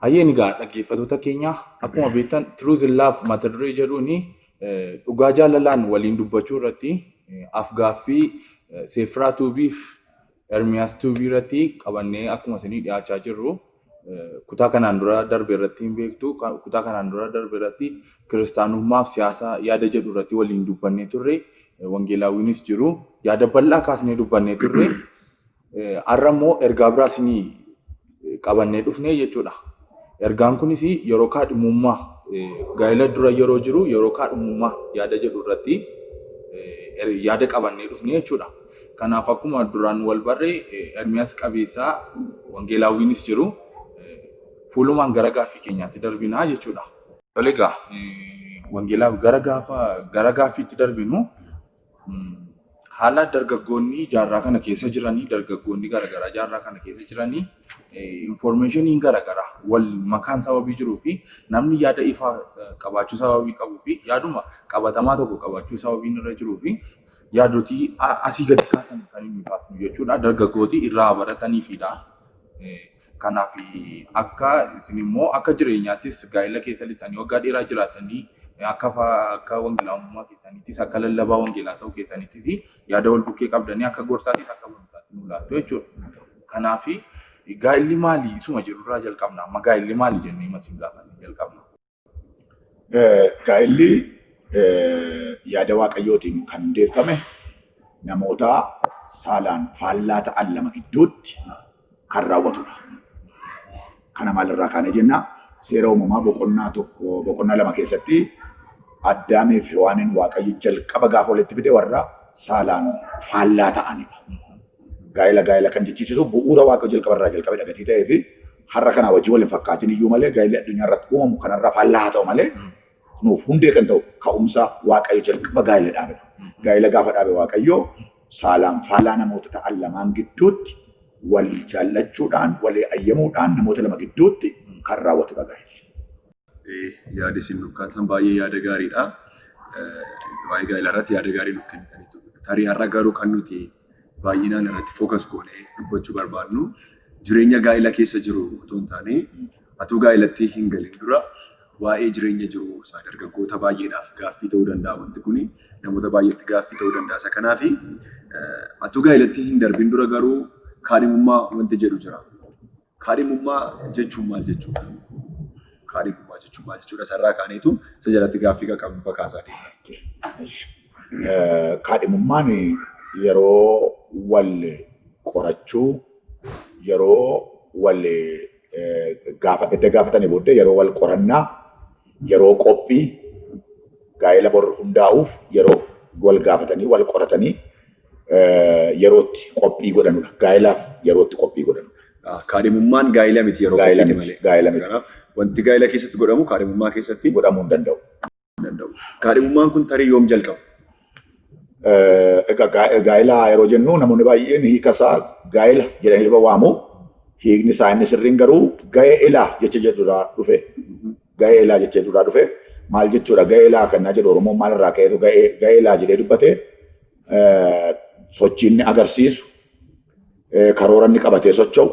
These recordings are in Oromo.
Hayyeen egaa dhaggeeffattoota keenya akkuma beektan Truth in Love mata duree jedhuuni dhugaa jaalalaan waliin dubbachuu irratti Aff-Gaaffii Seefraa Tuubiif Ermiyaas Tuubii irratti qabannee akkuma isinii dhiyaachaa jirru kutaa kanaan dura darbe irratti hin beektu kutaa kanaan dura darbe irratti kiristaanummaaf siyaasa yaada jedhu irratti waliin dubbannee turre wangeelaawiinis jiru yaada bal'aa kaasnee dubbannee turre har'a immoo ergaa biraa isinii qabannee dhufnee jechuudha. Ergaan kunis yeroo kaadhimummaa gaa'ila dura yeroo jiru yeroo kaadhimummaa yaada jedhu irratti yaada qabannee dhufnee jechuudha. Kanaaf akkuma duraan wal barree Ermiyaas qabeessaa wangeelaawiinis jiru fuulumaan gara gaaffii keenyaatti darbinaa jechuudha. Egaa wangeelaaf gara gaaffiitti darbinu haala dargaggoonni jaarraa kana keessa jiranii dargaggoonni garaagaraa jaarraa kana keessa jiranii information garaagaraa wal makaan sababii jiruu fi namni yaada ifaa qabaachuu sababii qabuu fi yaaduma qabatamaa tokko qabaachuu sababii irra jiruu fi yaadotii asii gadi kaasan kan inni baasnu jechuudha. Dargaggooti irraa barataniifidha. Kanaaf akka isin immoo akka jireenyaattis gaa'ila keessa lixanii waggaa dheeraa jiraatanii akka wangeelummaa keessanittis akka lallabaa wangeelaa ta'uu keessanittis yaada wal bukkee qabdanii akka gorsaatiif akka barumsaatti nu laattu jechuudha. Kanaaf gaa'illi maalii isuma jirurraa jalqabna amma gaa'illi maalii jennee masiin gaafannee jalqabna. Gaa'illi yaada waaqayyootiin kan hundeeffame namoota saalaan faallaa ta'an lama gidduutti kan raawwatudha. Kana maalirraa kaane jenna seera uumamaa boqonnaa lama keessatti Addaamiif Hewaaniin waaqayyo jalqaba gaafa walitti fide warra saalaan faallaa ta'anidha. Gaa'ila kan jechisiisu bu'uura waaqayyo jalqabarraa jalqabe dhagatii ta'ee fi har'a kana wajjin waliin fakkaatiin iyyuu malee gaa'illi addunyaa irratti uumamu kanarraa faallaa haa ta'u malee nuuf hundee kan ta'u ka'umsa waaqayyo jalqaba gaa'ila dhaabedha. Gaa'ila gaafa dhaabe waaqayyo saalaan faallaa namoota ta'an lamaan gidduutti wal jaallachuudhaan walii ayyamuudhaan namoota lama gidduutti kan raawwatudha gaa'illi. Yaadi isin nuuf kaasan baay'ee yaada gaariidha. Waa'ee gaa'ila irratti yaada gaarii nuuf kennitaniitu. Tarii har'a garuu kan nuti baay'inaan irratti fookas goonee dubbachuu barbaadnu jireenya gaa'ila keessa jiru otoo hin taane atuu gaa'ilatti hin galin dura waa'ee jireenya jiru isaa dargaggoota baay'eedhaaf gaaffii ta'uu danda'a wanti kuni namoota baay'eetti gaaffii ta'uu danda'a. Isa kanaaf atuu gaa'ilatti hin darbin dura garuu kaadhimummaa wanti jedhu jira. Kaadhimummaa jechuun maal jechuudha? Kaadhimummaa jechuun maal jechuudha? Sarraa kaaneetu isa jalatti gaaffii qaqqabu bakaasaa deema. Kaadhimummaan yeroo wal qorachuu, yeroo wal edda gaafatanii booddee yeroo wal qorannaa, yeroo qophii gaa'ila bor hundaa'uuf yeroo wal gaafatanii wal qoratanii yerootti qophii godhanudha. Gaa'ilaaf yerootti qophii godhanudha. Kaadhimummaan gaa'ila miti yeroo qophiiti malee. Gaa'ila miti. Wanti gaa'ila keessatti godhamu kaadhimummaa keessatti godhamuu hin danda'u. Kaadhimummaan kun tarii yoom jalqabu? Gaa'ila yeroo jennu namoonni baay'een hiikasaa gaa'ila jedhanii waamu. Hiikni isaa inni sirriin garuu gaa'elaa jecha jedhuudhaa dhufe. Gaa'elaa jecha jedhuudhaa dhufe. Maal jechuudha gaa'elaa kan jedhu Oromoon maalirraa ka'eetu gaa'elaa jedhee dubbate sochii inni agarsiisu karoora inni qabatee socho'u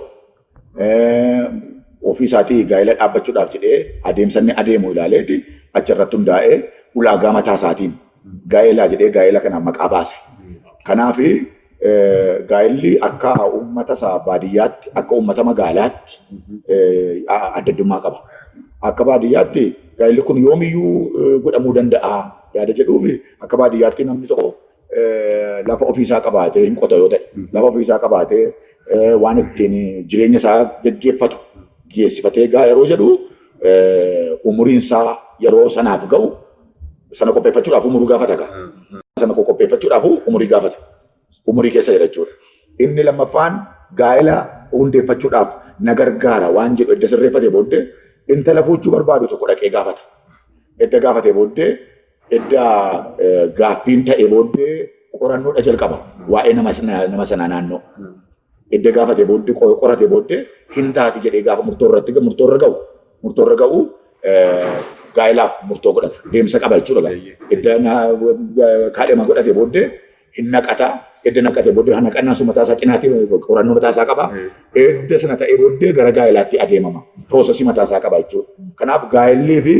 ofii isaatii gaa'ila dhaabbachuudhaaf jedhee adeemsa inni adeemu ilaaleeti achirratti hundaa'ee ulaagaa mataa isaatiin gaa'elaa jedhee gaa'ila kanaaf maqaa baase. Kanaaf gaa'illi akka uummata isaa baadiyyaatti akka uummata magaalaatti adda addummaa qaba. Akka baadiyyaatti gaa'illi kun yoomiyyuu godhamuu danda'a yaada jedhuufi akka baadiyyaatti namni tokko lafa ofiisaa qabaatee hin qota yoo ta'e lafa ofiisaa qabaatee waan ittiin jireenya isaa gaggeeffatu geessifatee yeroo jedhu umuriin isaa yeroo sanaaf ga'u sana qopheeffachuudhaaf umurii gaafata gaa. Sana qopheeffachuudhaaf umurii gaafata. Umurii keessa jira jechuudha. Inni lammaffaan gaa'ila hundeeffachuudhaaf na gargaara waan jedhu edda sirreeffatee booddee intala fuudhuu barbaadu tokko dhaqee gaafata. Edda gaafatee booddee edda gaaffiin ta'ee booddee qorannoodha jalqaba waa'ee nama sanaa naannoo. Edda gaafatee booddee qoratee booddee hin taati jedhee gaafa murtoorra ga'u gaa'ilaaf murtoo godhata. Deemsa qaba jechuudha. Edda kaadhima godhatee booddee hin naqata edda naqate booddee ana qannaa sun mataa isaa qinaatii qorannoo mataa isaa qaba. Edda sana ta'ee booddee gara gaa'ilaatti adeemama. Piroosesii mataa isaa qaba jechuudha. Kanaaf gaa'illii fi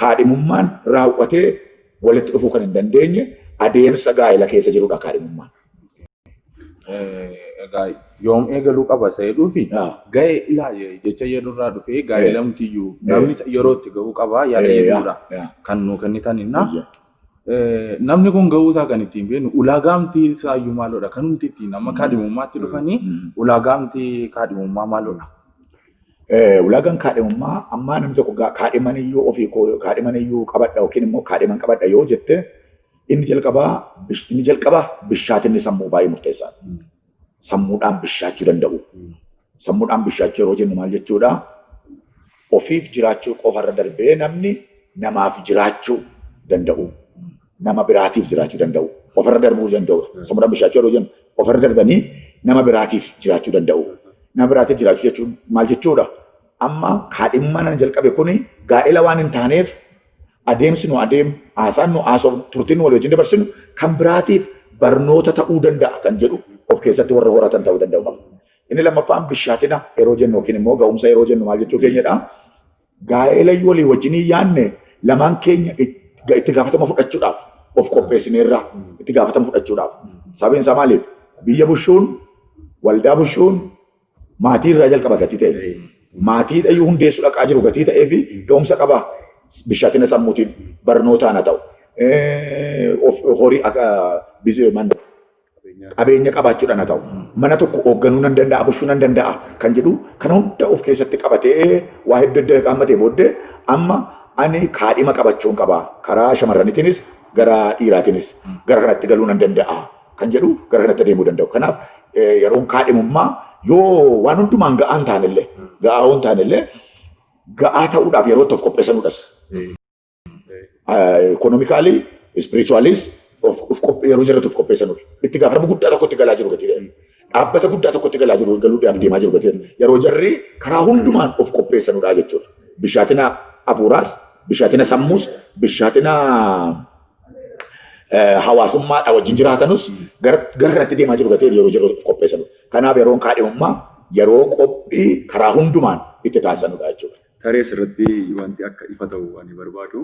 kaadhimummaan raawwatee walitti dhufuu kan hin dandeenye adeemsa gaa'ila keessa jirudha kaadhimummaan. Yoom eegaluu qaba seeduu fi ga'ee ilaa jecha jedhurraa dhufee gaa'ilamtiyyuu namni yeroo itti ga'uu qaba yaada jedhudha kan nu kennitanidha. Namni kun ga'uu isaa kan ittiin beeknu ulaagaamtii isaayyuu maalodha kan nuti ittiin nama kaadhimummaatti dhufanii ulaagaamtii kaadhimummaa maalodha. Ulaagaan kaadhimummaa ammaa namni tokko kaadhimaniyyuu ofii kaadhimaniyyuu qabadha yookiin immoo kaadhiman qabadha yoo jette inni jalqabaa bishaatinni sammuu baay'ee murteessaadha. Sammuudhaan bishaachuu danda'u. Sammuudhaan bishaachuu yeroo jennu maal jechuudha? Ofiif jiraachuu qofarra darbee namni namaaf jiraachuu danda'u. Nama biraatiif jiraachuu danda'u. Ofarra darbuu danda'u. Sammuudhaan bishaachuu yeroo jennu ofarra darbanii nama biraatiif jiraachuu danda'u. Nama biraatiif jiraachuu jechuun maal jechuudha? Amma kaadhimummaan jalqabe kuni gaa'ila waan hin taaneef adeemsi nu adeemu, haasaan nu haasofnu, turtiin nu walii wajjin dabarsinu kan biraatiif barnoota ta'uu danda'a kan jedhu of keessatti warra horatan ta'uu danda'u qaba. Inni lammaffaan bishaatina yeroo jennu yookiin immoo ga'umsa yeroo jennu maal jechuu keenyadha? Gaa'ela walii wajjin yaanne lamaan keenya itti gaafatama fudhachuudhaaf of qopheessineerra itti gaafatama fudhachuudhaaf. Sababiin isaa maaliif? Biyya bushuun, waldaa bushuun maatii irraa jalqaba gatii ta'e. Maatii dhayyuu hundeessuu dhaqaa jiru gatii ta'ee fi ga'umsa qaba. Bishaatina sammuutiin barnootaan haa ta'u. Horii qabeenya qabaachuudhaan haa ta'u. Mana tokko hoogganuu nan danda'a, bushuu nan danda'a kan jedhu kana hunda of keessatti qabatee waa hedduu adda qaammatee booddee amma ani kaadhima qabachuun qaba. Karaa shamarraniitiinis gara dhiiraatiinis gara kanatti galuu nan danda'a kan jedhu gara kanatti adeemuu danda'u. Kanaaf yeroon kaadhimummaa yoo waan hundumaan ga'aa hin taanellee ga'aa ta'uudhaaf yeroo itti of qopheessanuudhas. Ekonomikaalii, ispirichuwaalis yeroo jiratu of qopheessanudha. Itti gaafatama guddaa tokkotti galaa jiru gatii ta'e. Dhaabbata guddaa tokkotti galaa jiru galuudhaaf deemaa jiru gatii ta'e. Yeroo jarri karaa hundumaan of qopheessanudha jechuudha. Bishaatina hafuuraas, bishaatina sammuus, bishaatina hawaasummaadha wajjin jiraatanus gara kanatti deemaa jiru gatii yeroo jiratu of qopheessanudha. Kanaaf yeroon kaadhimummaa yeroo qophii karaa hundumaan itti taasisanudha jechuudha. Tarii asirratti wanti akka ifa ta'u ani barbaadu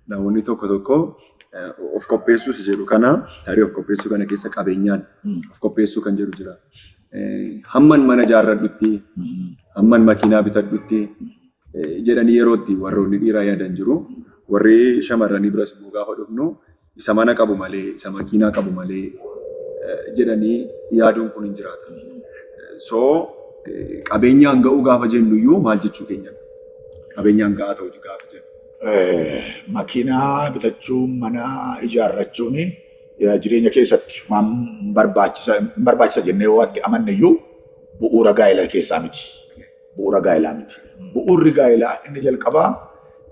namoonni tokko of qopheessuus jedhu kana tarii of qopheessuu kana keessa qabeenyaan of qopheessuu kan jedhu jira. Hamman mana ijaarradhutti, hamman makiinaa bitadhutti jedhanii yerootti warroonni dhiiraa yaadan jiru. Warri shamarranii biras immoo gaafa dhufnu isa mana qabu malee, isa makiinaa qabu malee jedhanii yaaduun kun hin jiraata. So qabeenyaan ga'uu gaafa jennu iyyuu maal jechuu keenya? Qabeenyaan ga'aa ta'uu gaafa jennu. Makiinaa bitachuun, mana ijaarrachuun jireenya keessatti waan barbaachisa jennee yoo itti amanne iyyuu bu'uura gaa'ilaa keessaa miti. Bu'uura gaa'ilaa miti. Bu'uurri gaa'ilaa inni jalqabaa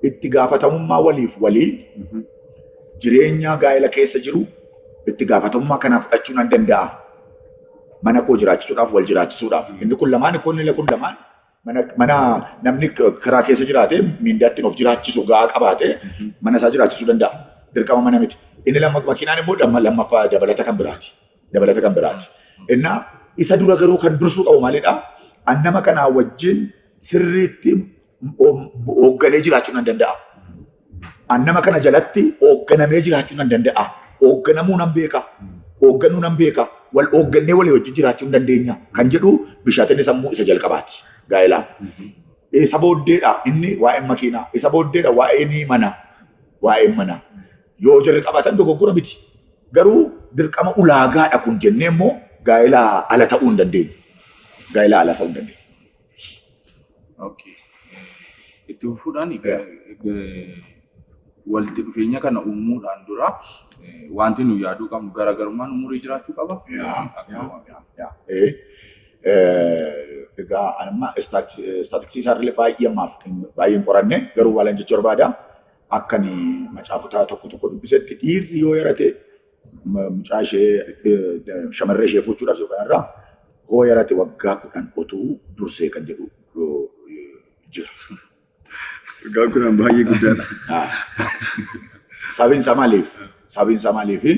itti gaafatamummaa waliif walii jireenya gaa'ila keessa jiru itti gaafatamummaa kanaaf fudhachuu nan danda'a. Mana koo jiraachisuudhaaf wal jiraachisuudhaaf. Inni kun lamaan mana namni karaa keessa jiraate miindaatti of jiraachisu ga'aa qabaate mana isaa jiraachisuu danda'a. Dirqama mana miti. Inni makiinaan immoo lammaffaa dabalata kan biraati. Innaa isa dura garuu kan dursuu qabu maalidhaa? Nama kanaa wajjin sirriitti hoogganee jiraachuu nan danda'a. Nama kana jalatti hoogganamee jiraachuu nan danda'a. Hoogganamuu nan beeka. Hoogganuu nan beeka. Wal hooggannee walii wajjin jiraachuu hin dandeenya kan jedhu bishaatinni sammuu isa jalqabaati. Gaa'ilaa. Isa booddeedha inni waa'een makiinaa. Isa booddeedha waa'een mana. Yoo jarri qabaatan dogoggora miti. Garuu dirqama ulaagaadha kun jennee immoo gaa'ilaa ala ta'uu hin dandeenyu. Itti fufuudhaan walitti dhufeenya kana uumuudhaan dura wanti nu yaaduu qabnu garaagarummaan umurii jiraachuu qaba. Egaa amma istaatiksii isaarra baay'een qoranne garuu waalaan jechuu barbaada. Akkan macaafotaa tokko dubbisetti dhiirri yoo yarate mucaa ishee shamarree ishee fuuchuudhaaf jiru kanarraa hoo yarate waggaa 10 utuu dursee kan jedhu jira. Waggaa 10 baay'ee guddaadha. Sababiin isaa maaliif?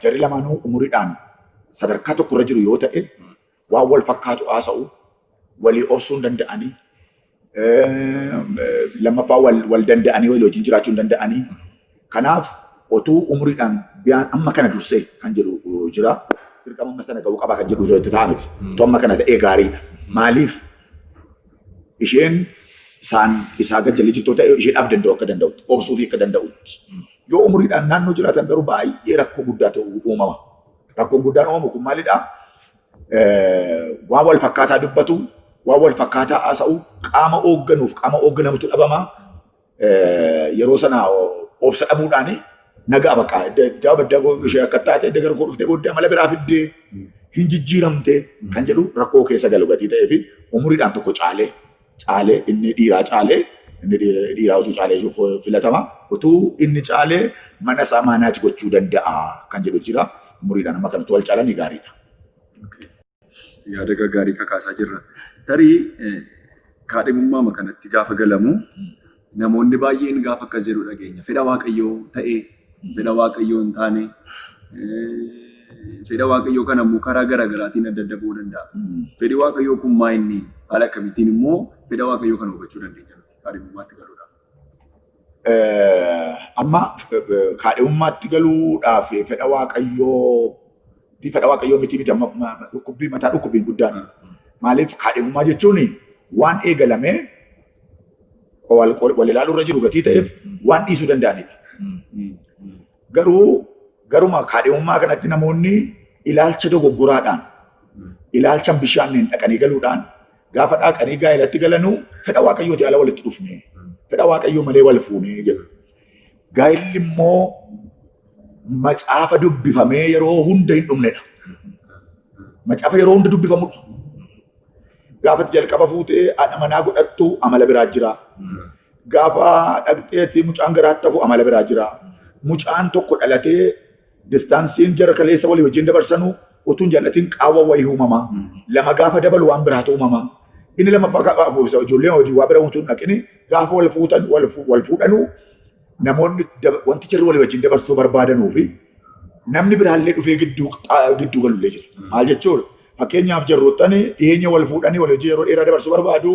jarri lamaanuu umuriidhaan sadarkaa tokkorra jiru yoo ta'e waan wal fakkaatu haasa'u walii obsuu hin danda'anii lammaffaa wal danda'anii walii wajjin jiraachuu hin danda'anii. Kanaaf otuu umuriidhaan biyaan amma kana dursee kan jedhu jira. Dirqama amma sana ga'uu qabaa kan jedhu itti ta'a miti. Otuu amma kana ta'ee gaariidha. Maaliif isheen isaa gajjalli jirtu ta'e isheedhaaf danda'u akka danda'utti obsuu fi akka danda'utti. Yoo umuriidhaan naannoo jiraatan garuu baay'ee rakkoo guddaa ta'u uumama. Rakkoon guddaan uumamu kun maalidhaa? Waan wal fakkaataa dubbatu, waan wal fakkaataa haasa'u, qaama hoogganuuf qaama hoogganamutu dhabama. Yeroo sana obsa dhabuudhaan nagaa bakka iddaa baddaa ishee akka taate dagar koo dhuftee booddee amala biraa fiddee hin jijjiiramte kan jedhu rakkoo keessa galu gatii ta'ee fi umuriidhaan tokko caalee inni dhiiraa caalee inni dhiiraa utuu caalee filatama utuu inni caalee mana isaa maanaaji gochuu danda'a kan jedhu jira. Umuriidhaan amma kanatti wal caalanii gaariidha. Yaada gaggaarii kakaasaa jirra. Tarii kaadhimummaa kanatti gaafa galamu namoonni baay'een gaafa akkas jedhu dhageenya. Fedha Waaqayyoo ta'ee fedha Waaqayyoo hin taane fedha Waaqayyoo kana immoo karaa garaagaraatiin adda adda ba'uu danda'a. Fedhi Waaqayyoo kun maa inni haala akkamittiin immoo fedha Waaqayyoo kana hubachuu dandeenya kaadhimummaatti galuudhaaf. Amma kaadhimummaatti galuudhaaf fedha Waaqayyoo miti amma mataa dhukkubbiin guddaan. Maaliif kaadhimummaa jechuun waan eegalamee wal ilaaluu irra jiru gatii ta'eef waan dhiisuu danda'anidha. Garuma kaadhimummaa kanatti namoonni ilaalcha dogoggoraadhaan ilaalcha bishaaniin dhaqanii galuudhaan gaafa dhaqanii gaa'elatti galanuu fedha Waaqayyooti ala walitti dhufne fedha Waaqayyoo malee wal fuunee jedhu. Gaa'elli immoo macaafa dubbifamee yeroo hunda hin dhumnedha. Macaafa yeroo hunda dubbifamudha. Gaafa jalqaba fuutee haadha manaa godhattu amala biraa jira. Gaafa dhaqxeetti mucaan garaatti hafu amala biraa jira. Mucaan tokko dhalatee distaansiin jara kaleessa walii wajjin dabarsanu utuun jallatiin qaawwa wayii uumama. Lama gaafa dabalu waan biraatu uumama. Inni lammaffaa ijoolleen hojii waa bira utuun dhaqini gaafa wal fuudhanu namoonni wanti jirri walii wajjin dabarsuu barbaadanuu fi namni biraallee dhufee gidduu galullee jira. Maal jechuudha? Fakkeenyaaf jarroottan dhiyeenya wal fuudhanii wal hojii yeroo dheeraa dabarsuu barbaadu,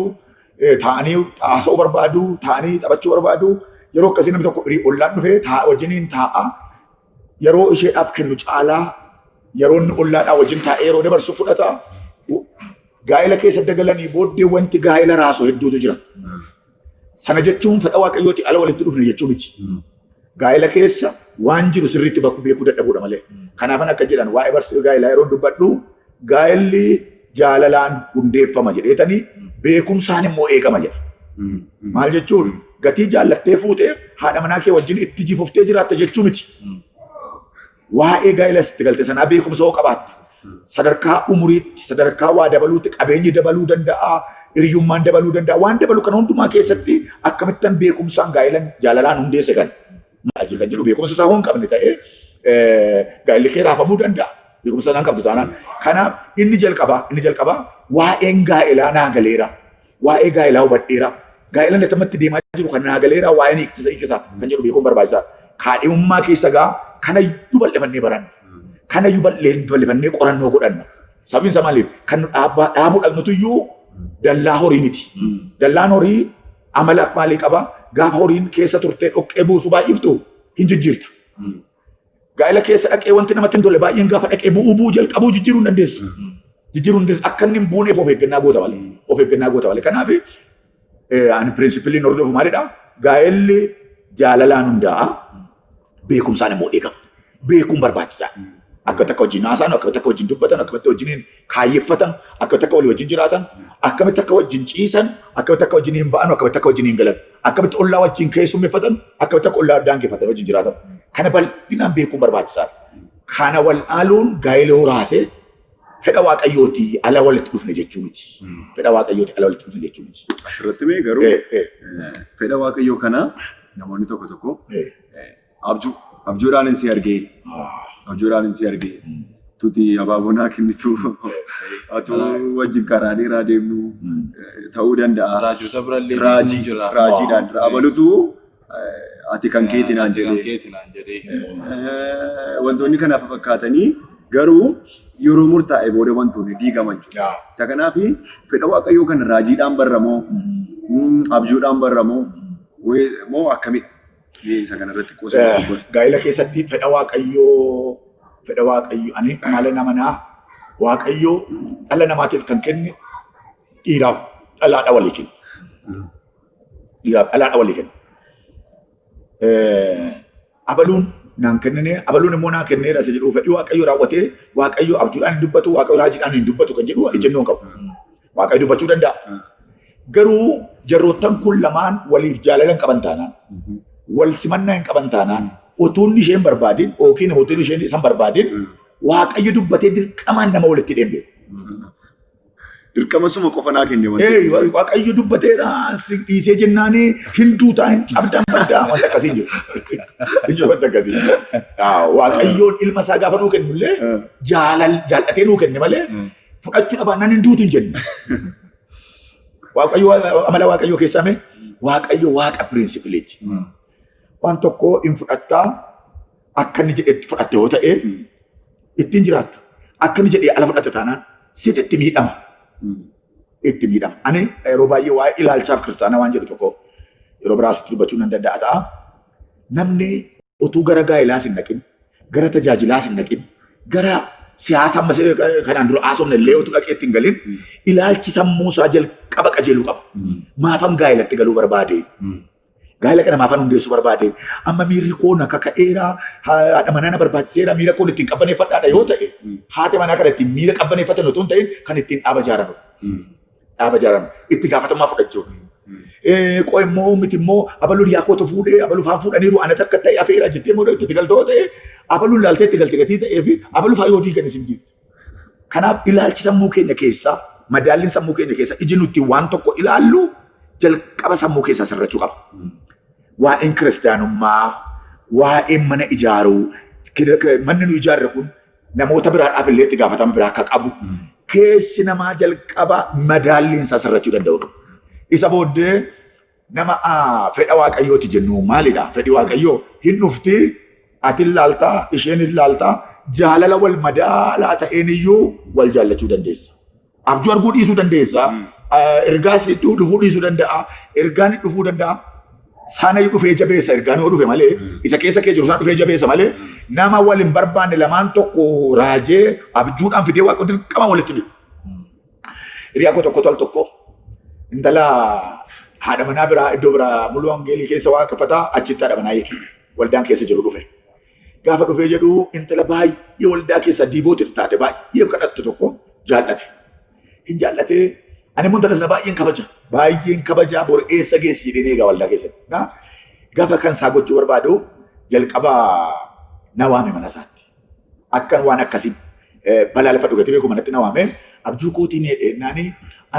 taa'anii haasa'uu barbaadu, taa'anii taphachuu barbaadu. Yeroo akkasii namni tokko ollaan dhufee wajjiniin taa'a. Yeroo isheedhaaf kennu caalaa yeroo inni ollaadhaa wajjin taa'ee yeroo dabarsu fudhata. Gaa'ela keessa dagalanii booddee wanti gaa'ela raasu hedduutu jira. Sana jechuun fedha Waaqayyooti ala walitti dhufne jechuu miti. Gaa'ela keessa waan jiru sirriitti beekuu dadhabuudha malee. Kanaafan akka jedhan waa'ee barsiisa gaa'elaa yeroo dubbadhu gaa'elli jaalalaan hundeeffama jedheetanii beekumsaan immoo eegama jedha. Maal jechuun gatii jaallattee fuutee haadha manaa kee wajjin itti jifuftee jiraatta jechuu miti. Waa'ee gaa'ela sitti galte sanaa beekumsa hoo qabaatte. Sadarkaa umuriitti, sadarkaa waa dabaluutti, qabeenyi dabaluu danda'a, hiriyyummaan dabaluu danda'a. Waan dabalu kana hundumaa keessatti akkamittan beekumsaan gaa'elan jaalalaan hundeesse kan. Maajii kan jedhu beekumsa isaa hoo hin qabne ta'ee gaa'elli kee raafamuu danda'a. Beekumsa isaan qabdu taanaan. Kanaaf inni jalqabaa waa'een gaa'elaa naa galeera. Waa'ee gaa'elaa hubadheera. Gaa'elan nettamatti deemaa jiru kan naa galeera waa'een hiikisa kan jedhu beekuun barbaachisaa. Kaadhimummaa keessa gaa kanayyuu bal'ifannee baranna. Kanayyuu bal'ifannee qorannoo godhanna. Sababiin isaa maaliif kan nu dhaabuu dhaqnutuyyuu dallaa horii miti. Dallaan horii amala maalii qaba? Gaafa horiin keessa turtee dhoqqee buusu baay'iftu hin jijjiirta. Gaa'ela keessa dhaqee wanti namatti hin tolle baay'een gaafa dhaqee bu'uu jalqabuu jijjiiruu hin dandeessu. Akka inni hin buuneef of eeggannaa goota malee. Kanaaf ani pirinsipiliin hordofu maalidha? Gaa'elli jaalalaan hundaa'a. Beekumsaan immoo eegama. Beekuun barbaachisaa. Akka takka wajjin haasa'an, akka takka wajjin dubbatan, akka wajjin kaayyeffatan, akka takka walii wajjin jiraatan, akkamitti akka wajjin ciisan, akkamitti akka wajjin hin ba'an, akkamitti akka wajjin hin galan, akkamitti ollaa wajjin keessummeeffatan, akkamitti akka ollaa daangeffatan wajjin jiraatan. Kana bal'inaan beekuun barbaachisaadha. Kana wal dhaaluun gaa'ela horaasee fedha Waaqayyooti ala walitti dhufne jechuu miti. Fedha Waaqayyooti ala walitti dhufne jechuu miti. Asirratti mee garuu fedha Waaqayyoo kana namoonni tokko abjuudhaan hin si argee. Abjuudhaan hin si argee. Tuti abaabonaa kennitu atuu wajjin karaa dheeraa deemnu ta'uu danda'a. Raajota birallee raajiidhaan abalutu ati kan keetinaan jedhee. keetinaan jedhee. Wantoonni kanaaf fakkaatanii garuu yeroo murtaa'e booda wantoonni diigaman jiru. Isa kanaaf fedha Waaqayyoo kan raajiidhaan barramoo abjuudhaan barramoo moo akkamidha? Isa kanarratti qoosama. Gaa'ila keessatti fedha Waaqayyoo ani maala namanaa Waaqayyoo dhala namaatiif kan kenne dhiiraaf dhalaadha walii kenna. Dhiiraaf dhalaadha walii kenna. Abaluun naan kennine abaluun immoo naa kenneera isa jedhu fedhii Waaqayyoo raawwatee Waaqayyoo abjuudhaan hin dubbatu Waaqayyoo raajiidhaan hin dubbatu kan jedhu ejjennoo qabu. Waaqayyo dubbachuu danda'a. Garuu jarroottan kun lamaan waliif jaalala hin qaban taanaan wal simannaa hin qaban taanaan utuun isheen barbaadin yookiin utuun isheen isan barbaadin Waaqayyo dubbatee dirqamaan nama walitti deemee. Dirqama suma qofa naa kenne wanti. Waaqayyo dubbateera dhiisee jennaani hinduu taa'in cabdaan baddaa wanta akkasii jiru. Ijoo wanta akkasii. Waaqayyoon ilma isaa gaafa nuu kennullee jaallatee nuu kenne malee fudhachuu dhabaannaan hinduutu hin jenne. Waaqayyo amala Waaqayyoo keessame Waaqayyo Waaqa pirinsipiliiti. Waan tokko hin fudhattaa akka inni jedhetti fudhatte yoo ta'e ittiin jiraatta. Akka inni jedhee ala fudhatte taanaan sitti itti miidhama. Itti miidhama. Ani yeroo baay'ee waa'ee ilaalchaaf kiristaanaa waan jedhu tokko yeroo biraasitti dubbachuu nan danda'a ta'a. Namni utuu gara gaa'ilaas hin naqin, gara tajaajilaas hin naqin, gara siyaasa ammas kanaan dura haasofne illee utuu dhaqee ittiin galin ilaalchi sammuu isaa jalqaba qajeeluu qaba. Maafan gaa'ilatti galuu barbaade? Gaa'ila kana maafan hundeessuu barbaade? Amma miirri koo na kaka'eera, haadha manaa na barbaachiseera, miira koo ittiin qabbaneeffadhaadha yoo ta'e, haati manaa kana ittiin miira qabbaneeffatan otoo hin ta'in kan ittiin dhaaba ijaaranu. Dhaaba ijaaranu. Itti gaafatamummaa fudhachuu. Qoo immoo miti immoo abaluun yaakootu fuudhee abaluu faan fuudhaniiru ana takka ta'e afeera jettee immoo itti galtoo ta'e abaluun laaltee itti galte gatii ta'ee fi abaluu faa yoo diigan isin jirti. Kanaaf ilaalchi sammuu keenya keessaa madaalliin sammuu keenya keessaa iji nuti waan tokko ilaallu jalqaba sammuu keessaa sirrachuu qaba. Waa'een kiristaanummaa, waa'een mana ijaaruu, manni nu ijaarre kun namoota biraadhaaf illee itti gaafatama biraa akka qabu keessi namaa jalqaba madaalliin isaa sirrachuu danda'u. Isa booddee nama fedha Waaqayyooti jennu maalidha? Fedhi Waaqayyoo hin dhufti, ati ilaaltaa, isheen ilaaltaa, jaalala wal madaalaa ta'een iyyuu wal jaallachuu dandeessa. Abjuu arguu dhiisuu dandeessa. Ergaas dhufuu dhiisuu danda'a. Ergaan dhufuu danda'a. Saana dhufee jabeessa ergaan yoo dhufe malee isa keessa kee jiru sana dhufee jabeessa malee nama wal hin barbaanne lamaan tokko raajee abjuudhaan fidee Waaqa dirqama walitti dhufu. Hiriyaa koo tokko tol tokko intala haadha manaa biraa iddoo biraa muluu wangeelii keessa waaqeffataa achitti haadha manaa yeki waldaan keessa jiru dhufe. Gaafa dhufee jedhu intala baay'ee waldaa keessa diibootii taate baay'ee kadhattu tokko jaallate. Hin jaallatee ani mun intala sana baay'een kabaja bor eessa geessi jedhee eegaa waldaa keessatti. Gaafa kan isaa gochuu barbaadu jalqaba na waame mana isaatti. Akkan waan akkasii balaaleffa dhugatee beeku manatti na waame abjuu kootiin hedheennaanii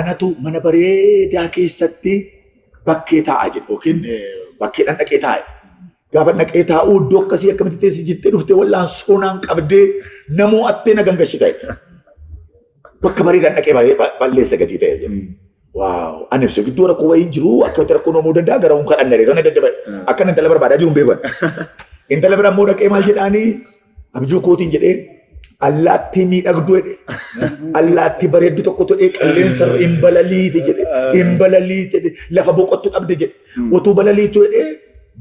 anatu mana bareedaa keessatti bakkee taa'aa jedhu yookiin bakkeedhaan dhaqee taa'e. Gaafa dhaqee taa'uu iddoo akkasii akkamitti teessi jettee dhuftee wallaan soonaan qabdee namoo attee na gangashi ta'e. Bakka bareedaan dhaqee balleessa gatii ta'e jedhu. Waaw! Ani ibsu gidduu rakkoo wayii jiru akkamitti rakkoo uumuu danda'a gara hunka dhannaree sana daddabe. Akkan intala barbaadaa jiru hin beekan. Intala bira immoo dhaqee maal jedhaanii abjuu kootiin jedhee allaattii miidhagduu jedhe. Allaattii bareeddu tokko ta'ee qilleensa hin balaliite jedhe. Hin balaliite lafa boqottu dhabde jedhe. Utuu balaliitu jedhee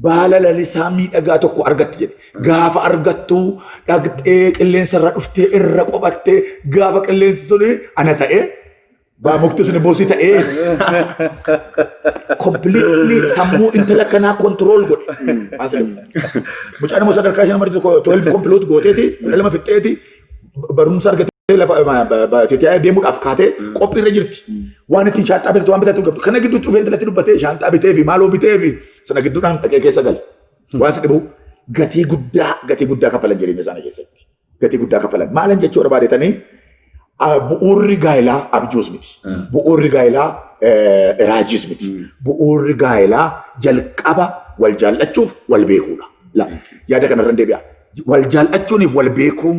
baala lalisaa miidhagaa tokko argatti jedhe. Gaafa argattu dhaqxee qilleensa irra dhuftee irra qophattee gaafa qilleensi suni ana ta'ee mukti sun immoo si ta'ee completely sammuu intala kanaa control godhe. Mucaan immoo sadarkaa ishee namarratti 12 complete gooteeti ilma fixxeeti barumsa argatee lafa titiyaa deemuudhaaf kaatee qophii irra jirti. Waan ittiin shaanxaa bitatu waan bitatu qabdu. Kana gidduutti dhufee intalatti dubbatee shaanxaa bitee fi maaloo bitee fi sana gidduudhaan dhaqee keessa gale. Waan si dhibu gatii guddaa kaffalan jireenya isaanii keessatti. Gatii guddaa kaffalan. Maalan jechuu barbaadetanii bu'uurri gaa'ilaa abjuus miti. Bu'uurri gaa'ilaa raajis miti. Bu'uurri gaa'ilaa jalqaba wal jaallachuuf wal beekuudha. Yaada kanarra deebi'a. Wal jaallachuuniif wal beekuun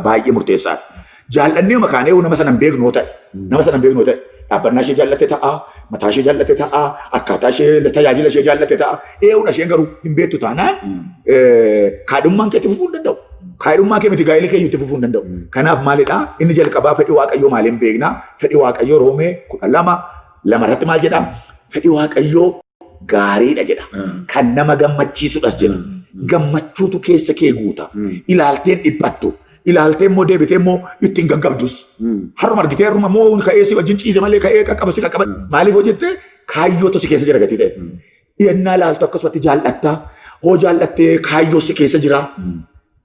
baay'ee murteessaadha. Jaallannee makaanee nama sana hin beeknu ta'e. Dhaabbannaa ishee jaallate ta'a, mataa ishee jaallate ta'a, akkaataa ishee tajaajila ishee jaallate ta'a. Ee'uudha isheen garuu hin beektu taanaan kaadhummaan kee itti fufuu hin danda'u. Kaadhummaa kee miti gaa'ela kee itti fufuu hin danda'u. Kanaaf maalidhaa? Inni jalqabaa fedhii Waaqayyoo maaliin beeknaa? Fedhii Waaqayyoo Roomee 12 irratti maal jedhaa? Fedhii Waaqayyoo gaariidha jedha. Kan nama gammachiisudhas jedha. Gammachuutu keessa kee guuta. Ilaalteen dhiphattu. Ilaaltee immoo deebitee immoo ittiin gaggabdus. Haruma argitee haruma immoo ka'ee si wajjin ciise malee ka'ee qaqqaba si qaqqaba. Maaliif hojjettee kaayyootu si keessa jira gatii ta'e. Yennaa ilaaltu akkasumatti jaallattaa. Hoo jaallattee kaayyoo si keessa jira.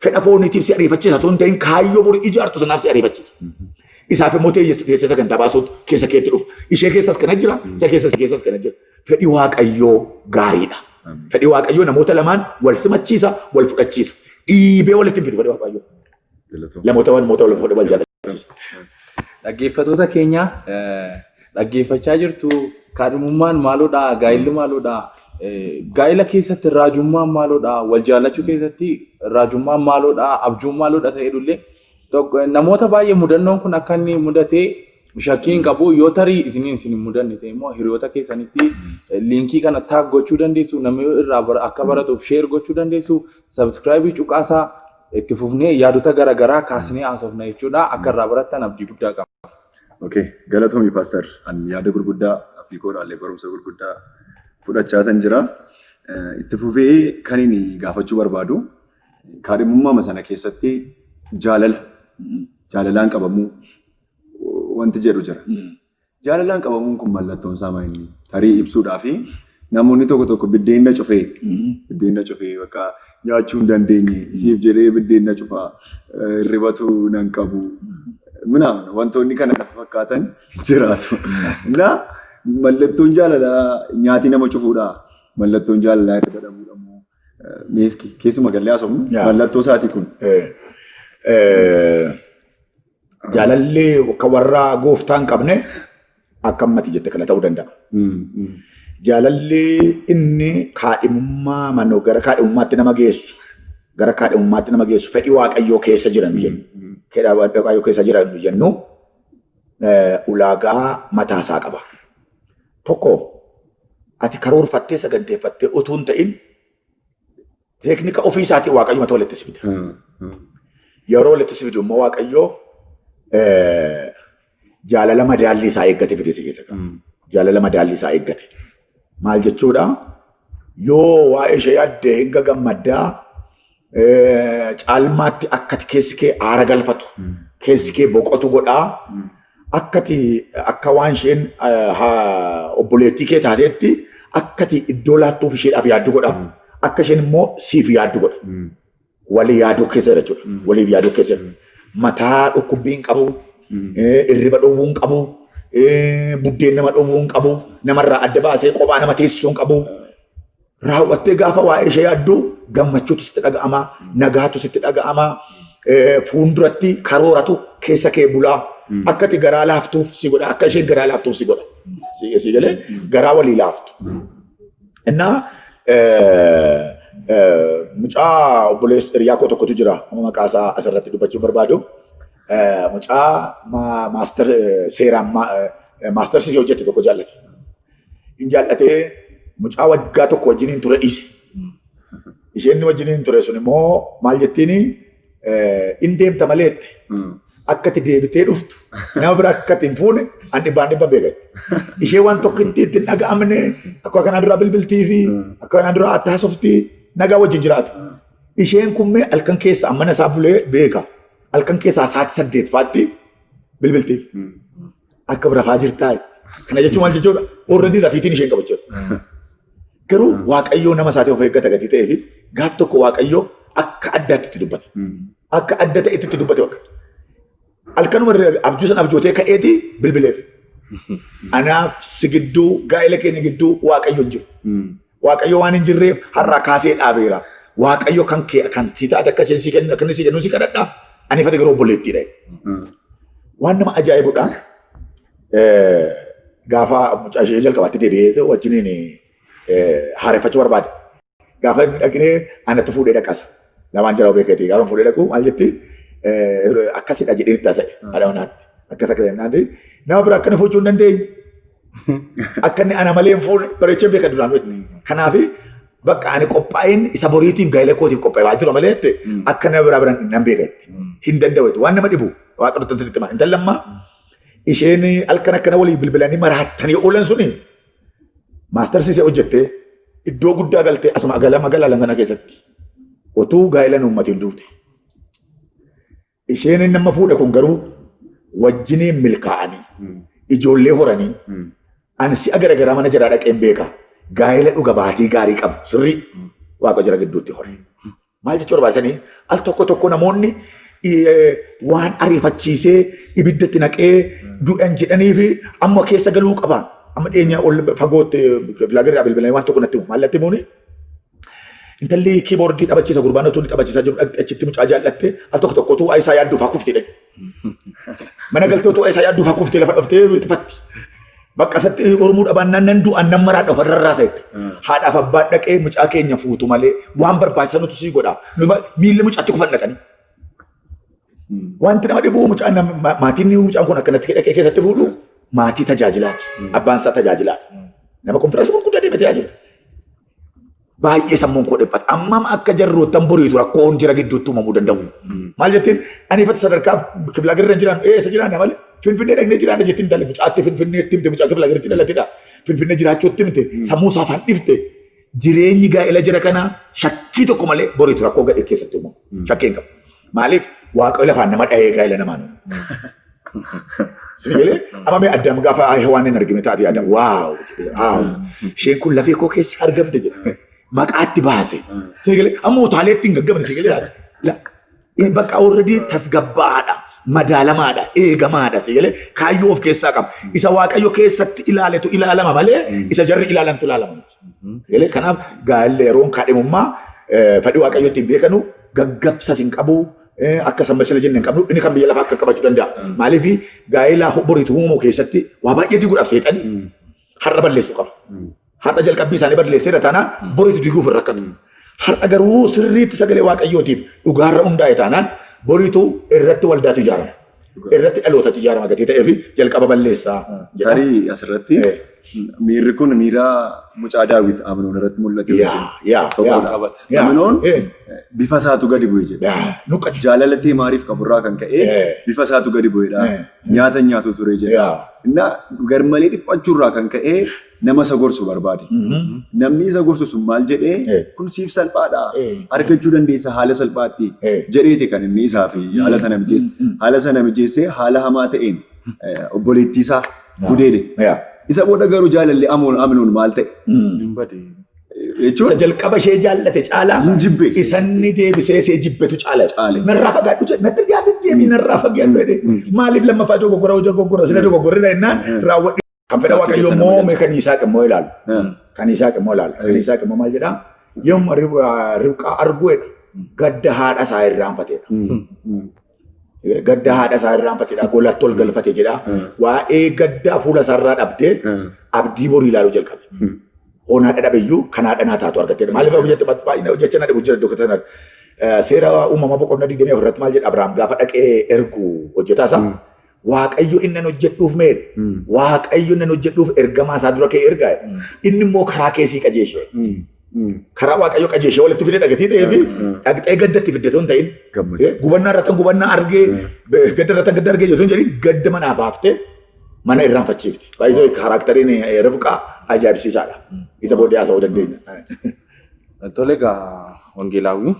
Fedha fooniitiif si ariifachiisa. Tun ta'in kaayyoo boru ijaartu sanaaf si ariifachiisa. Isaaf immoo teessee sagantaa baasuutu keessa keetti dhufa. Ishee keessas kana jira. Isa keessas kana jira. Fedhii Waaqayyoo gaariidha. Fedhii Waaqayyoo namoota lamaan wal simachiisa, wal fudhachiisa. Dhiibee walitti fidu fedhii Waaqayyoo. Namoota wal jaalachiisa. Dhaggeeffattoota keenya dhaggeeffachaa jirtu kaadhimummaan maaloodha? Gaa'illi maaloodha? Gaa'ila keessatti raajummaan maaloodha? Wal jaallachuu keessatti raajummaan maaloodha? Abjuun maaloodha ta'edullee namoota baay'ee mudannoon kun akka inni mudatee shakkiin qabu yoo tarii isin mudanne ta'e immoo hiriyoota keessanitti liinkii kana taag gochuu dandeessu, namni irraa akka baratuuf sheer gochuu dandeessu, sabskraayibii cuqaasaa itti fufnee yaadota garaagaraa kaasnee haasofna jechuudha. Akka irraa barattan abdii guddaa qaba. Okay, galatoomii paaster. Ani yaada gurguddaa Afriikoodhaallee barumsa gurguddaa fudhachaa tan jira. Itti fufee kan inni gaafachuu barbaadu kaadhimummaa sana keessatti jaalalaan qabamuu wanti jedhu jira. Jaalalaan qabamuun kun mallattoon isaa maali? Tarii ibsuudhaa fi namoonni tokko biddeenna cufee bakka nyaachuu hin dandeenye siif jedhee biddeenna cufaa hirribatu nan qabu. Wantoonni kana fakkaatan jiraatu. Mallattoon jaalalaa nyaati nama cufuudha. Mallattoon jaalalaa irra godhamuudha. Keessuma gallee haasofnu mallattoo isaatii kun. Jaalalli akka warra gooftaa hin qabne akka ammati jette kana ta'uu danda'a. Jaalalli inni kaadhimummaa gara kaadhimummaatti nama geessu fedhii Waaqayyoo keessa jiran jennu. Fedhii Waaqayyoo keessa jiran jennu ulaagaa mataasaa qaba. Tokko ati karoorfattee saganteeffattee utuu hin ta'in teeknika ofii isaatii Waaqayyo mata walitti si fida. Yeroo walitti si fidu immoo Waaqayyoo jaalala madaallii isaa eeggate fide si keessa qaba. Jaalala madaallii isaa eeggate. Maal jechuudha? Yoo waa'ee ishee yaaddee hin gammaddaa caalmaatti akkati keessi kee aara galfatu, keessi kee boqotu godhaa, akka waan isheen obboleettii kee taateetti akkati iddoo laattuuf isheedhaaf yaaddu godha. Akka isheen immoo siif yaaddu godha. Walii yaaduu keessa jira jechuudha. Waliif yaaduu keessa jira. Mataa dhukkubbii hin qabu, hirriba dhowwuu hin qabu, buddeen nama dhowwuu hin qabu, namarraa adda baasee kophaa nama teessisuu hin qabu. Raawwattee gaafa waa'ee ishee yaaddu gammachuutu sitti dhaga'ama, nagaatu sitti dhaga'ama, fuulduratti karooratu keessa kee bulaa. Akkati garaa laaftuuf si godha, akka isheen garaa laaftuuf si godha. Si galee garaa walii laaftu. Innaa mucaa obboleessa hiriyaa koo tokkotu jira. Maqaa isaa asirratti dubbachuu barbaadu. Mucaa maastarsii hojjette tokko jaallate. Hin jaallatee mucaa waggaa tokko wajjiniin ture dhiise. Isheen wajjiniin ture sun immoo maal jettiini in deemta maleette. Akkati deebitee dhuftu nama bira akkati hin fuune an dhibbaan beekatti. Ishee waan tokko itti hin dhaga'amne akka kanaa dura bilbiltii fi akka kanaa dura haasoftii nagaa wajjin jiraatu. Isheen kummee halkan keessa mana isaa bulee beeka. Halkan keessaa sa'aatii 8 faatti bilbiltiif. Akka bira fa'aa jirtaa. Kana jechuun maal jechuudha? Already rafiitiin isheen qaba jechuudha. Garuu Waaqayyoo nama isaatii of eeggata gatii ta'ee fi gaaf tokko Waaqayyoo akka addaatti itti dubbate. Akka adda ta'etti itti dubbate bakka. Halkanuma abjuu san abjootee ka'eeti bilbileef. Anaaf si gidduu gaa'ela keenya gidduu Waaqayyo hin jiru. Waaqayyo waan hin jirreef har'aa kaasee dhaabeera. Waaqayyo kan si taate akka isheen si kennu akka inni si kennu si kadhadhaa. Ani fate garuu obboleettiidha. Waan nama ajaa'ibudha. Gaafa mucaa ishee jalqabaatti deebi'ee wajjiniin haareffachuu barbaade. Gaafa inni dhaqnee anatti fuudhee dhaqasa. Lamaan jira beekati. Gaafa fuudhee dhaqu maal jetti? Akkasidha jedhee itti haasa'e. Haadha manaatti. akkas akka jennaan nama bira akkana fuuchuu hin dandeenye. Akka inni ana malee hin fuune bareechee beeka duraan weetu. Kanaaf bakka ani qophaa'een isa boriitiif gaa'ela kootiif qophaa'ee waa jiru malee akka nama biraa biraan nan beeka hin danda'u waan nama dhibu waaqa dhuttan sirriitti maa intalli ammaa isheen halkan akkana walii bilbilanii maraattanii oolan suni maastarsiisee hojjettee iddoo guddaa galtee asuma magaalaa Langana keessatti otuu gaa'ela uummatiin duute. Isheen nama fuudhe kun garuu wajjiniin milkaa'anii ijoollee horanii ani si'a garagaraa mana jiraa dhaqeen beeka gaa'ela dhuga baatii gaarii qabu sirrii waaqa jira gidduutti hore. Maal jechuudha baatanii al tokko namoonni waan ariifachiisee ibiddatti naqee du'an jedhanii fi amma keessa galuu qaba. Amma dhiyeenya ol fagootti filaagarraa bilbilanii waan tokko natti himu. Maal natti himuuni? Intalli kiiboordii taphachiisa gurbaan otoo taphachiisaa jiru achitti mucaa jaallattee al tokkotu waa isaa yaadduuf haa kuftee. Mana galtee otoo waa isaa yaadduuf haa kuftee lafa dhoftee itti bakka isatti Oromoo dhabaannaan nan du'an nan maraa dhafa rarraasetti. Haadhaaf abbaan dhaqee mucaa keenya fuutu malee waan barbaachisan nuti sii godha. Miilli mucaatti kufan dhaqanii. Wanti nama dhibu maatiin mucaan kun akkanatti dhaqee keessatti fuudhu maatii tajaajilaati. Abbaan isaa tajaajilaadha. Nama konfiraansi gurguddaa deemee tajaajilu. Baay'ee sammuun koo dhiphata. Ammam akka jarroottan boriitu rakkoon jira gidduutti uumamuu danda'u. Maal jettiin ani ifatti sadarkaa kibilaa garra jiraan eessa jiraan malee Finfinnee dhaqnee jiraan jettiin dalle mucaatti Finfinnee himte mucaa kibilaa garratti dhalatedha. Finfinnee jiraachuutti himte sammuu isaa afaan dhifte jireenyi gaa'ela jira kana shakkii tokko malee boriitu rakkoo gadhee keessatti uumamu. Shakkii hin qabu. Maaliif waaqayyo lafaan nama dhahee gaa'ela namaan Siree amma mee addaan gaafa waan hin argine taate yaada waaw isheen kun lafee koo keessa argamte jedhe maqaatti baase siree amma utaaleetti hin gaggamne siree bakka already tasgabbaadha madaalamaadha eegamaadha siree kaayyoo of keessaa qaba isa waaqayyo keessatti ilaaletu ilaalama malee isa jarri ilaalantu ilaalama siree kanaaf gaa'elli yeroon kaadhimummaa fedhii waaqayyootti hin beekanu gaggabsas hin qabu. Akka sammuu jennee hin qabnu inni kan biyya lafaa akka qabachuu danda'a. Maaliif gaa'ela boriitu uumamuu keessatti waa baay'ee diguudhaaf seexan har'a balleessuu qaba. Har'a jalqabbii isaanii balleesseera taanaan boriitu diguuf hin rakkatu. Har'a garuu sirriitti sagalee waaqayyootiif dhugaarra hundaa'e taanaan boriitu irratti waldaatu ijaarama. Irratti dhalootatu ijaarama gatii ta'eef jalqaba balleessaa. Tarii asirratti miirri kun miira mucaa Daawit Aminoon irratti mul'ate. Aminoon bifa isaatu gadi bu'e jedha. Jaalalatti maariif qaburraa kan ka'e bifa isaatu gadi bu'edha. Nyaata nyaatu ture jedha. Inna garmalee dhiphachuurraa kan ka'e nama isa gorsu barbaade. Namni isa gorsu sun maal jedhee kun siif salphaadha. Argachuu dandeessa haala salphaatti jedheeti kan inni isaa fi haala sana mijeesse. Haala sana mijeessee haala hamaa ta'een obboleettii isaa gudeede. Isa booda garuu jaalalli Aminoon maal ta'e? Isa jalqaba ishee jaallate caalaa isanni deebisee ishee jibbetu caala. Narraa fagaadhu jedhe natti dhiyaate deemii narraa fagaadhu jedhe maaliif lammaffaa dogoggora hojii dogoggora sila dogoggorri innaan raawwadhi. Kan fedha waaqayyoo immoo meekaniisaa qimmoo ilaalu. Kaniisaa qimmoo ilaalu. Kaniisaa qimmoo maal jedhaa? Yommuu ribqaa arguudha gadda haadha isaa irraanfateedha. Gadda haadha isaa irraanfateedha. Golatti ol galfate jedha. Waa'ee gaddaa fuula isaarraa dhabdee abdii borii ilaaluu jalqabe. Onaa dhadhabeyyuu kan haadha naa taatu argatteedha. Maaliif hojjette baay'ina hojjechaa na dhibu jira iddoo kanatti. Seera uumama boqonnaa 20 irratti maal jedha Abiraam gaafa dhaqee ergu hojjetaa isaa. Waaqayyo innan hojjedhuuf meedhe. Waaqayyo innan hojjedhuuf ergamaa isaa dura kee ergaa. Inni immoo karaa keessii qajeeshe. Karaa waaqayyo qajeeshe walitti fide dhagatii ta'ee fi dhaqxee gaddatti fiddeetoo hin ta'in. Gubannaa irratti gubannaa argee gadda irratti gadda argee jettuun jedhin gadda manaa baaftee mana irraanfachiifte. Baay'ee karaakteriin Ribqaa ajaa'ibsiisaadha. Isa booddee haasa'uu dandeenya. Tole egaa wangeelaawwi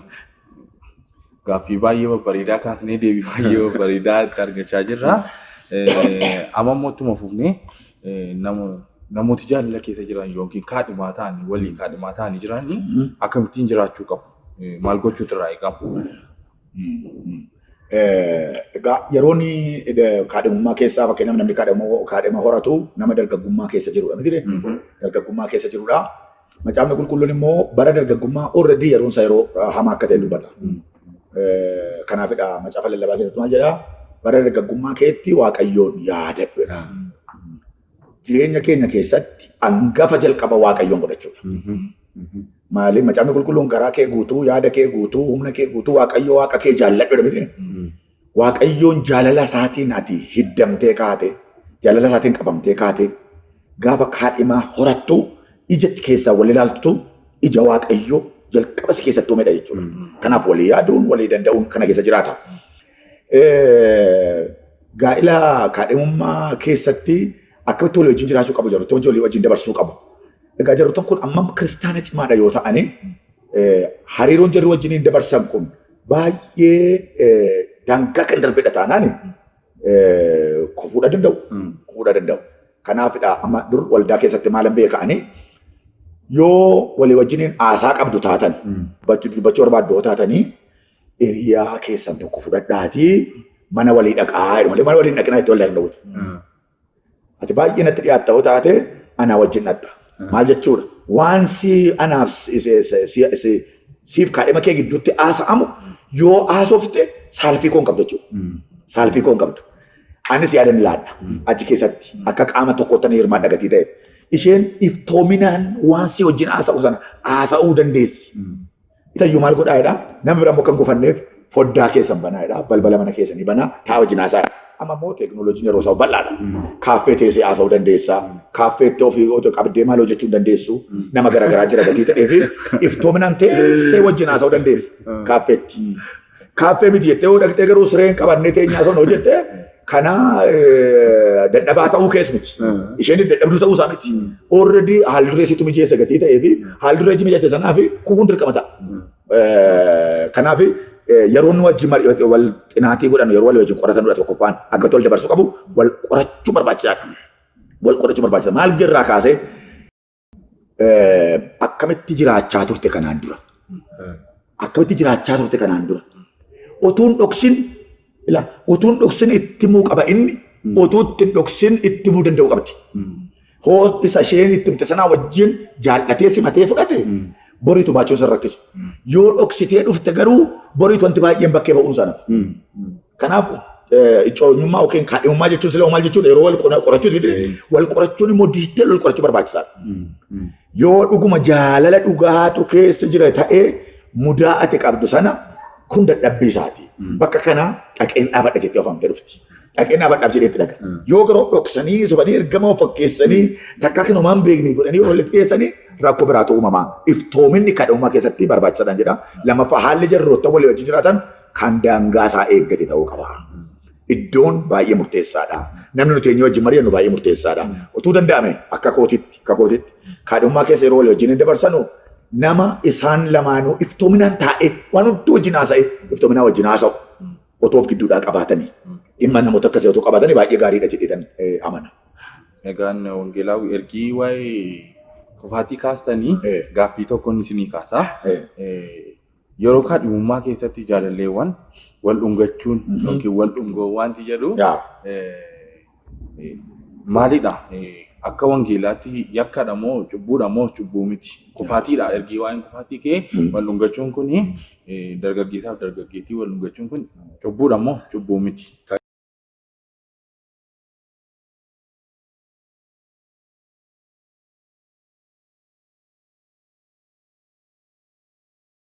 gaaffii baay'ee babbareedaa kaasnee deebii baay'ee babbareedaa argachaa jirra. Amma mootummaa fufnee namooti jaalala keessa jiran yookiin kaadhimaa ta'anii walii kaadhimaa ta'anii jiran akkamittiin jiraachuu qabu? Maal gochuutu irraa eegamu? Egaa yeroon kaadhimummaa keessaa fakkeenyaaf namni kaadhima horatu nama dargaggummaa keessa jirudha. Dargaggummaa keessa jirudha. Macaafni qulqulluun immoo bara dargaggummaa already yeroon isaa yeroo hamaa akka ta'e dubbata. Kanaafidha macaafa lallabaa keessatti maal jedhaa? Bara dargaggummaa keetti waaqayyoon yaadadhu. Jireenya keenya keessatti hangafa jalqaba waaqayyoon godhachuudha. Maaliif macaafni qulqulluun garaa kee guutuu, yaada kee guutuu, humna kee guutuu waaqayyo waaqa kee jaalladhu. Waaqayyoon jaalala isaatiin ati hiddamtee kaate, jaalala isaatiin qabamtee kaate, gaafa kaadhimaa horattu ijatti keessaa wal ilaaltu ija Waaqayyoo jalqaba si keessatti uumedha jechuudha. Kanaaf walii yaaduun walii danda'uun kana keessa jiraata. Gaa'ila kaadhimummaa keessatti akkamitti walii wajjin jiraachuu qabu jarroota walii wajjin dabarsuu qabu. Egaa jarroota kun ammam kiristaana cimaadha yoo ta'ani hariiroon jarri wajjiniin dabarsan kun baay'ee daangaa kan darbedha taanaani kufuudha danda'u. Kufuudha danda'u. Kanaafidha amma dur waldaa keessatti maalan beeka'anii yoo walii wajjiniin haasaa qabdu taatan dubbachuu barbaaddu taatanii hiriyaa keessan tokko fudhadhaatii mana walii dhaqaa malee mana walii dhaqinaa itti waldaa danda'uuti. Ati baay'ee natti dhiyaatta yoo taate anaa wajjin dhaqxa. Maal jechuudha? Waan si anaaf siif kaadhima kee gidduutti haasa'amu yoo haasofte saalfii koo hin qabdu jechuudha. Saalfii koo hin qabdu. Anis yaadan ilaadha. Achi keessatti akka qaama tokkotti hirmaadha gatii ta'e. Isheen iftoominaan waan si wajjin haasa'u sana haasa'uu dandeessi. Isayyuu maal godhaadha? Namni biraa kan gufanneef foddaa keessan banaadha. Balbala mana keessanii banaa taa wajjin haasa'aa. Amma immoo teekinooloojiin yeroo isaa bal'aadha. Kaaffee teessee haasa'uu dandeessaa. Kaaffeetti ofii qabdee maal hojjechuu dandeessu. Nama garaagaraa jira gatii ta'ee fi iftoominaan teessee wajjin haasa'uu dandeessa. Kaaffeetti. Kaaffee miti jettee yoo dhaqxee garuu sireen qabannee teenyaa sana hojjettee kana dadhabaa ta'uu keessa miti. Isheen dadhabduu ta'uu isaa miti. Already haalduree situ mijeessa gatii ta'ee fi haalduree mijate sanaa fi kufuun dirqama ta'a. Kanaaf yeroo nu wajjin wal xinaatii godhan yeroo wal wajjin qoratanudha tokkoffaan akka tol dabarsuu qabu wal qorachuu barbaachisaadha. Wal qorachuu barbaachisa. Maal jirraa kaasee akkamitti jiraachaa turte kanaan dura. Akkamitti jiraachaa turte kanaan dura. Otuun dhoksin itti muu qaba inni otuu ittiin dhoksin itti muu danda'u qabdi. Hoo isa isheen itti mite sanaa wajjin jaallatee simatee fudhate boriitu baachuun isa rakkisa. Yoo dhoksitee dhufte garuu boriitu wanti baay'een bakkee ba'uun sanaaf. Kanaaf icoonyummaa yookiin kaadhimummaa jechuun sila maal jechuudha yeroo wal qorachuu wal qorachuun immoo diiteel wal qorachuu barbaachisaadha. Yoo dhuguma jaalala dhugaatu keessa jira ta'ee mudaa ati qabdu sana kun dadhabbii isaati. Bakka kana dhaqeen dhaabadha jettee oofamtee dhufti. Dhaqeen dhaabadhaaf jedheetti dhaqa. Yoo garuu dhoksanii sobanii ergama of fakkeessanii takka kan homaan beeknii godhanii walitti dhiyeessanii rakkoo biraatu uumamaa. Iftoominni kadhummaa keessatti barbaachisaadhaan jedha. Lammaffaa haalli jarroota walii wajjin jiraatan kan daangaa isaa eeggate ta'uu qaba. Iddoon baay'ee murteessaadha. Namni nuti eenyu wajjin mari'annu baay'ee murteessaadha. Otuu danda'ame akka kootitti kadhummaa keessa yeroo walii wajjin dabarsanu nama isaan lamaanuu iftoominaan taa'ee waan hundi wajjin haasa'e iftoominaa wajjin haasa'u otoo of gidduudhaa qabaatanii dhimma namoota akkasii otoo qabaatanii baay'ee gaariidha jedheetan amana. Egaan wangeelaawi ergii waa'ee kufaatii kaastanii gaaffii tokkoon isinii kaasaa. Yeroo kaadhimummaa keessatti jaalalleewwan wal dhungachuun yookiin wal dhungoo wanti jedhu maalidha? Akka wangeelaatti yakkadha moo cubbuudha moo cubbuu miti? Kufaatiidha. Ergii waa'een kufaatii kee wal dhungachuun kun dargaggeessaaf dargaggeettii wal dhungachuun kun cubbuudha moo cubbuu miti?